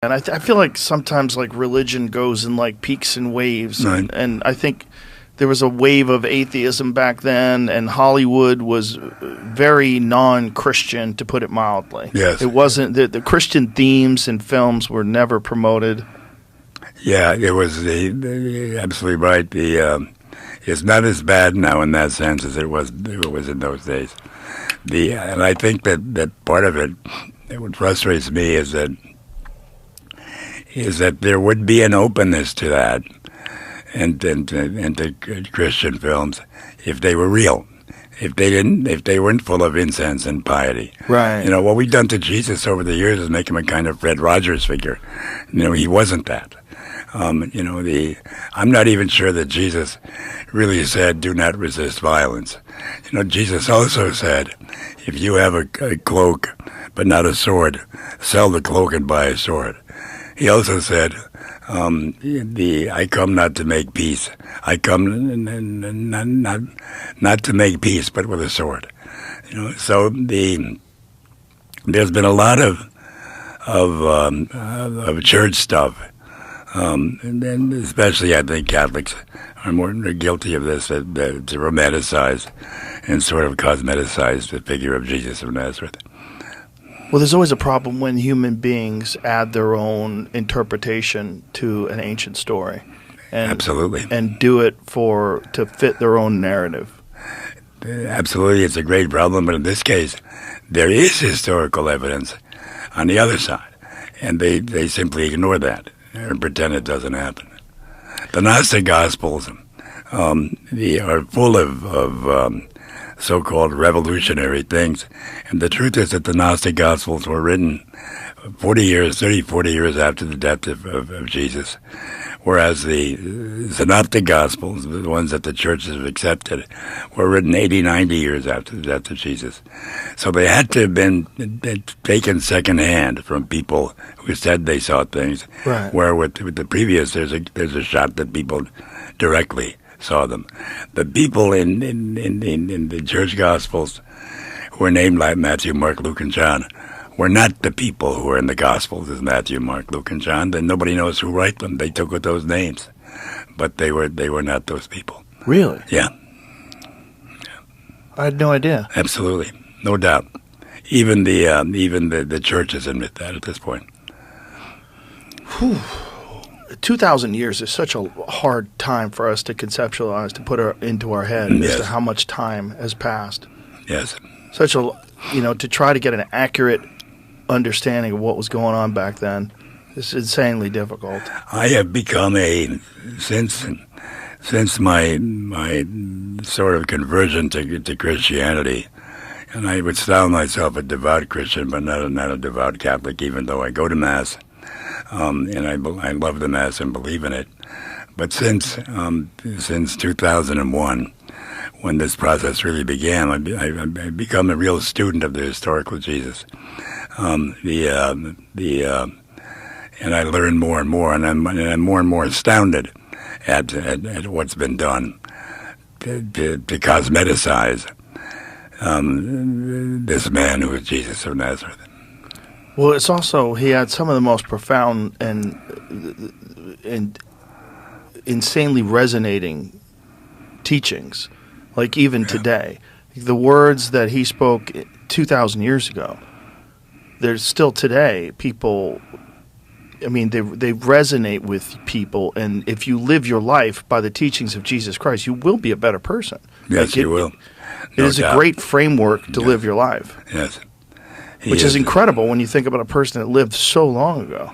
And I feel like sometimes like religion goes in like peaks and waves, Right. and I think there was a wave of atheism back then, and Hollywood was very non-Christian, to put it mildly. Yes. It wasn't the Christian themes in films were never promoted. Yeah, it was absolutely right. It's not as bad now in that sense as it was in those days. And I think that part of it, what frustrates me is that there would be an openness to that and to Christian films if they were real. If they weren't full of incense and piety. Right. You know, what we've done to Jesus over the years is make him a kind of Fred Rogers figure. You know, he wasn't that. You know, I'm not even sure that Jesus really said, "Do not resist violence." You know, Jesus also said, "If you have a cloak but not a sword, sell the cloak and buy a sword." He also said, "I come not to make peace. I come not to make peace, but with a sword." You know, so there's been a lot of church stuff. And then especially I think Catholics are more guilty of this, to romanticize and sort of cosmeticize the figure of Jesus of Nazareth. Well, there's always a problem when human beings add their own interpretation to an ancient story. And, Absolutely. And do it to fit their own narrative. Absolutely, it's a great problem, but in this case, there is historical evidence on the other side, and they simply ignore that and pretend it doesn't happen. The Gnostic Gospels are full of so-called revolutionary things, and the truth is that the Gnostic Gospels were written 40 years after the death of Jesus, whereas the Synoptic Gospels, the ones that the churches have accepted, were written 80, 90 years after the death of Jesus. So they had to have been taken secondhand from people who said they saw things, right. Where with the previous, there's a shot that people directly saw them. The people in the church Gospels who were named like Matthew, Mark, Luke, and John were not the people who were in the Gospels as Matthew, Mark, Luke, and John. Then nobody knows who wrote them. They took with those names, but they were not those people. Really? Yeah. I had no idea. Absolutely, no doubt. Even the churches admit that at this point. Whew. 2,000 years is such a hard time for us to conceptualize, to put into our head Yes. as to how much time has passed. Yes. Such a, to try to get an accurate understanding of what was going on back then is insanely difficult. I have become since my sort of conversion to Christianity, and I would style myself a devout Christian, but not a devout Catholic, even though I go to Mass. And I love the Mass and believe in it. But since 2001, when this process really began, I've become a real student of the historical Jesus. And I learn more and more, and I'm more and more astounded at what's been done to cosmeticize this man who is Jesus of Nazareth. Well, it's also, he had some of the most profound and insanely resonating teachings, like even today. The words that he spoke 2,000 years ago, there's still today people, I mean, they resonate with people, and if you live your life by the teachings of Jesus Christ, you will be a better person. Yes, you will. It is a great framework to live your life. Yes. Which is incredible when you think about a person that lived so long ago.